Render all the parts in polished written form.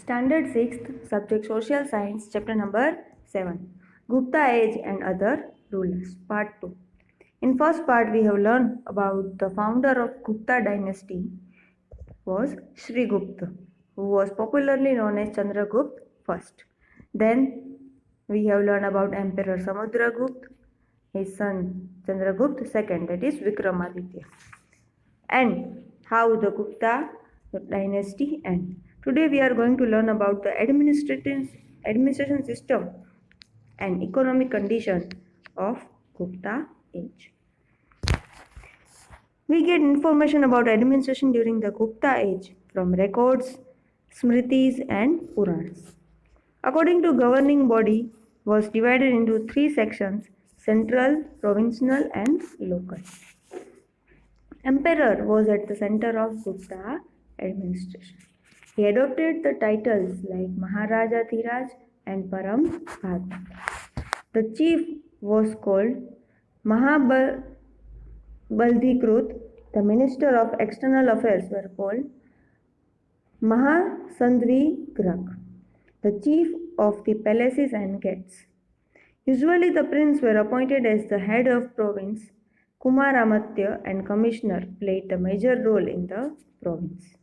Standard 6th, Subject Social Science, Chapter number 7, Gupta Age and Other Rulers, Part 2. In first part, we have learned about the founder of Gupta dynasty was Sri Gupta, who was popularly known as Chandragupta first. Then we have learned about Emperor Samudragupta, his son Chandragupta second, that is Vikramaditya, and how the Gupta dynasty ended. Today we are going to learn about the administration system and economic condition of Gupta age. We get information about administration during the Gupta age from records, smritis and Puranas. According to governing body was divided into three sections: central, provincial and local. Emperor was at the center of Gupta administration. He adopted the titles like Maharaja Dhiraj and Param Bhat. The chief was called Mahabaldhikrut. The minister of external affairs were called Mahasandrigrak. The chief of the palaces and gates. Usually the prince were appointed as the head of province. Kumaramatya and commissioner played the major role in the province.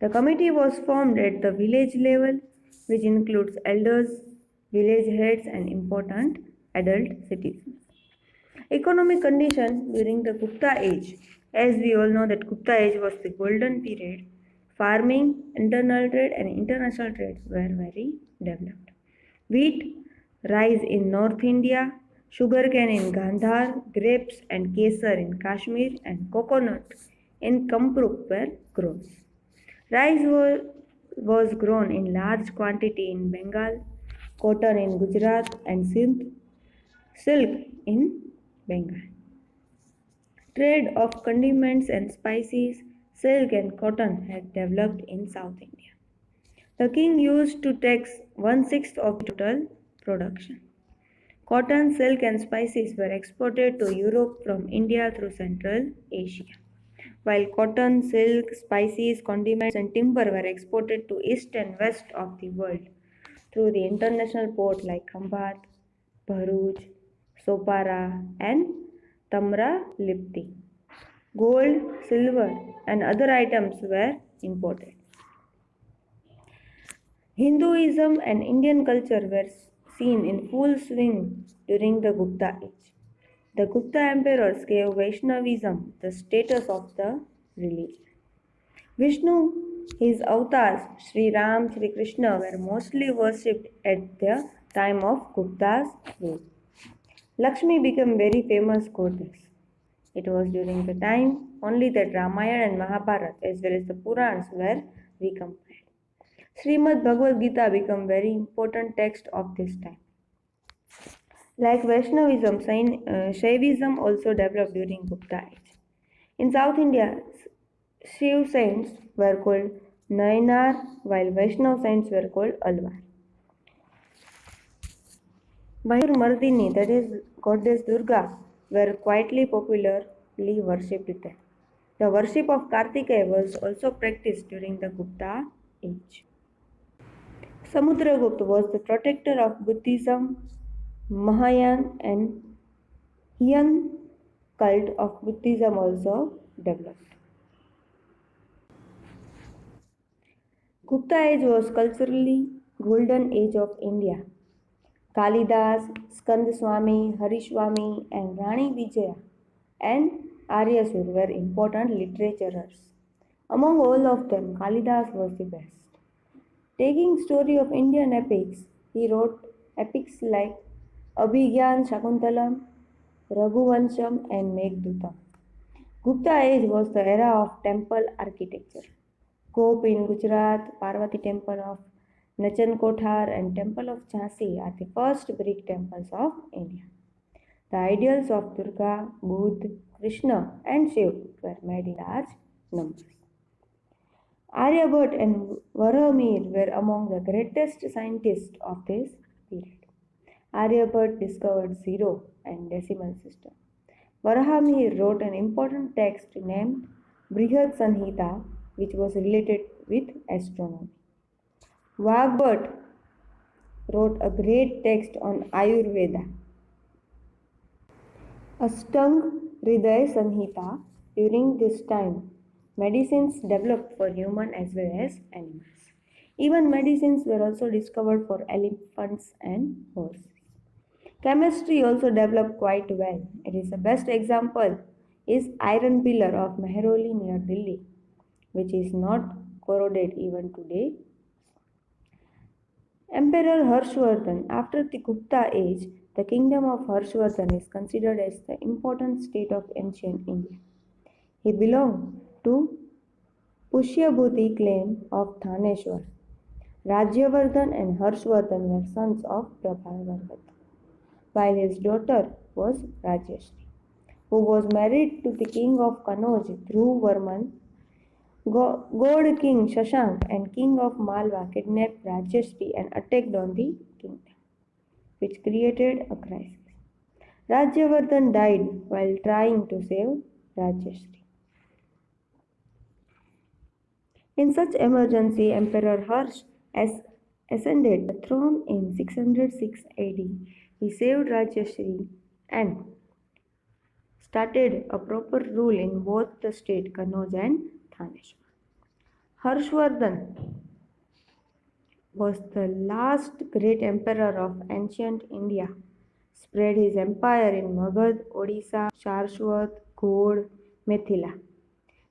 The committee was formed at the village level, which includes elders, village heads and important adult citizens. Economic condition during the Gupta age. As we all know that Gupta age was the golden period, farming, internal trade and international trade were very developed. Wheat, rice in North India, sugarcane in Gandhar, grapes and kesar in Kashmir and coconut in Kamrup were grown. Rice was grown in large quantity in Bengal, cotton in Gujarat and silk in Bengal. Trade of condiments and spices, silk and cotton had developed in South India. The king used to tax 1/6 of the total production. Cotton, silk and spices were exported to Europe from India through Central Asia, while cotton, silk, spices, condiments and timber were exported to east and west of the world through the international ports like Khambat, Bharuch, Sopara and Tamra-Lipti. Gold, silver and other items were imported. Hinduism and Indian culture were seen in full swing during the Gupta age. The Gupta emperors gave Vaishnavism the status of the religion. Vishnu, his avatars, Sri Ram, Sri Krishna, were mostly worshipped at the time of Gupta's rule. Lakshmi became very famous goddess. It was during the time only that Ramayana and Mahabharata as well as the Purans were recompiled. Srimad Bhagavad Gita became very important text of this time. Like Vaishnavism, Shaivism also developed during Gupta age. In South India, Shiv saints were called Nayanar while Vaishnav saints were called Alvar. Mahur Mardini, that is goddess Durga, were quietly popularly worshipped there. The worship of Kartikeya was also practiced during the Gupta age. Samudragupta was the protector of Buddhism, Mahayana and Heian cult of Buddhism also developed. Gupta age was culturally golden age of India. Kalidas, Skandaswami, Hariswami and Rani Vijaya and Aryasur were important literatures. Among all of them, Kalidas was the best. Taking story of Indian epics, he wrote epics like Abhigyan Shakuntalam, Raghuvansham and Meghdutam. Gupta age was the era of temple architecture. Gop in Gujarat, Parvati temple of Nachan Kothar and temple of Jhansi are the first brick temples of India. The idols of Durga, Buddha, Krishna and Shiv were made in large numbers. Aryabhat and Varamir were among the greatest scientists of this period. Aryabhat discovered zero and decimal system. Varahamihir wrote an important text named Brihad Sanhita, which was related with astronomy. Vagbhat wrote a great text on Ayurveda, Ashtanga Hridaya Samhita. During this time, medicines developed for human as well as animals. Even medicines were also discovered for elephants and horses. Chemistry also developed quite well. It is the best example is iron pillar of Mehroli near Delhi, which is not corroded even today. Emperor Harshvardhan. After the Gupta age, the kingdom of Harshvardhan is considered as the important state of ancient India. He belonged to Pushyabhuti clan of Thaneshwar. Rajyavardhan and Harshvardhan were sons of Prabhavardhan, while his daughter was Rajyashri, who was married to the king of Kanauj, Dhruvarman. God King Shashank and king of Malwa kidnapped Rajyashri and attacked on the kingdom, which created a crisis. Rajyavardhan died while trying to save Rajyashri. In such emergency, Emperor Harsh ascended the throne in 606 AD. He saved Rajyashri and started a proper rule in both the state Kannauj and Thaneshwar. Harshvardhan was the last great emperor of ancient India. Spread his empire in Magad, Odisha, Saraswat, Gord, Mithila.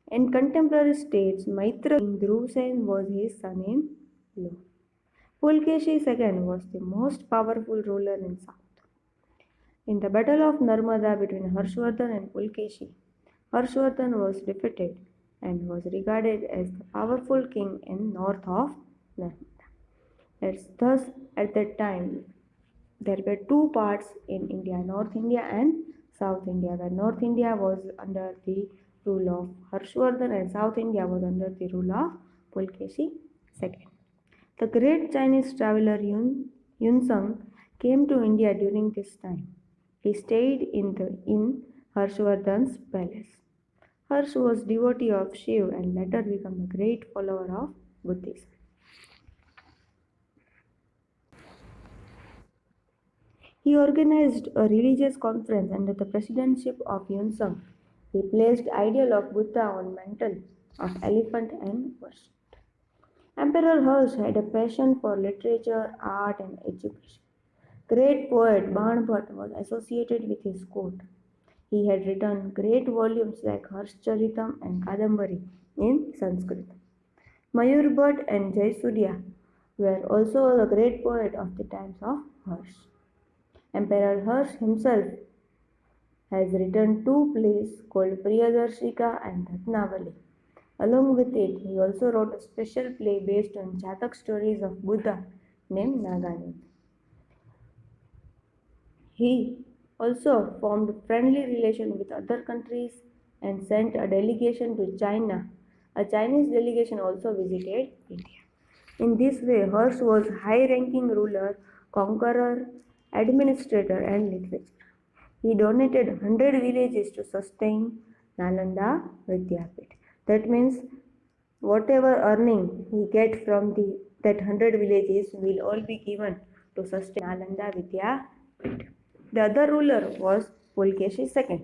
In contemporary states, Maitra King Dhruvasen was his son-in-law. Pulkeshi II was the most powerful ruler in south. In the Battle of Narmada between Harshvardhan and Pulkeshi, Harshvardhan was defeated and was regarded as the powerful king in north of Narmada. Thus, at that time, there were two parts in India, North India and South India, where North India was under the rule of Harshvardhan and South India was under the rule of Pulkeshi II. The great Chinese traveler Yunzeng came to India during this time. He stayed in Harshvardhan's palace. Harsh was devotee of Shiv and later became a great follower of Buddhism. He organized a religious conference under the presidency of Yunzeng. He placed idol of Buddha on mantle of elephant and worshipped. Emperor Harsh had a passion for literature, art, and education. Great poet Banbhat was associated with his court. He had written great volumes like Harshcharitam and Kadambari in Sanskrit. Mayur Bhatt and Jayasuriya were also the great poet of the times of Harsh. Emperor Harsh himself has written two plays called Priyadarshika and Ratnavali. Along with it, he also wrote a special play based on Jatak stories of Buddha named Naganand. He also formed friendly relations with other countries and sent a delegation to China. A Chinese delegation also visited India. In this way, Harsh was high-ranking ruler, conqueror, administrator, and literature. He donated 100 villages to sustain Nalanda Vidyapit. That means whatever earning he get from that 100 villages will all be given to sustain Nalanda Vidyapit. The other ruler was Pulkeshi II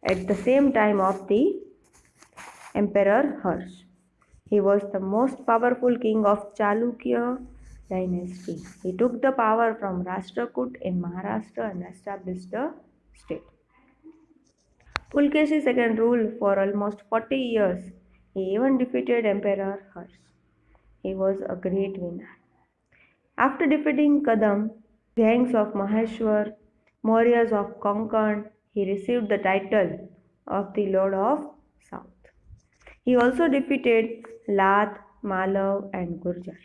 at the same time of the Emperor Harsh. He was the most powerful king of Chalukya dynasty. He took the power from Rashtrakut in Maharashtra and established a state. Pulkeshi II ruled for almost 40 years. He even defeated Emperor Harsh. He was a great winner. After defeating Kadam, gangs of Maheshwar, Mauryas of Konkan, he received the title of the Lord of South. He also defeated Lat, Malav, and Gurjars.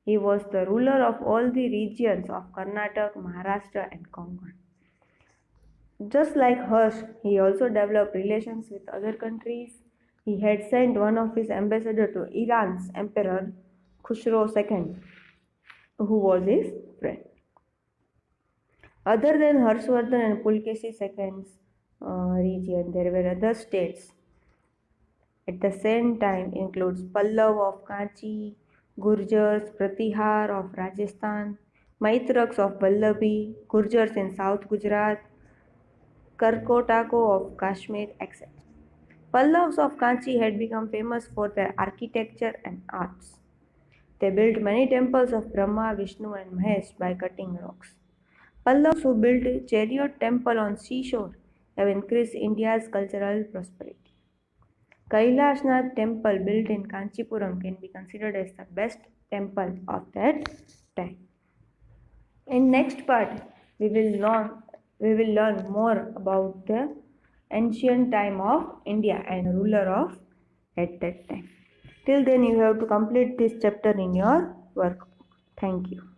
He was the ruler of all the regions of Karnataka, Maharashtra, and Konkan. Just like Harsh, he also developed relations with other countries. He had sent one of his ambassadors to Iran's Emperor Khusro II, who was his friend. Other than Harshvardhan and Pulkeshi II's region, there were other states at the same time includes Pallav of Kanchi, Gurjars, Pratihar of Rajasthan, Maitraks of Vallabhi, Gurjars in South Gujarat, Karkotako of Kashmir, etc. Pallavas of Kanchi had become famous for their architecture and arts. They built many temples of Brahma, Vishnu, and Mahesh by cutting rocks. Pallavas who built chariot temple on seashore have increased India's cultural prosperity. Kailashnath temple built in Kanchipuram can be considered as the best temple of that time. In next part, we will learn more about the ancient time of India and ruler of at that time. Till then, you have to complete this chapter in your workbook. Thank you.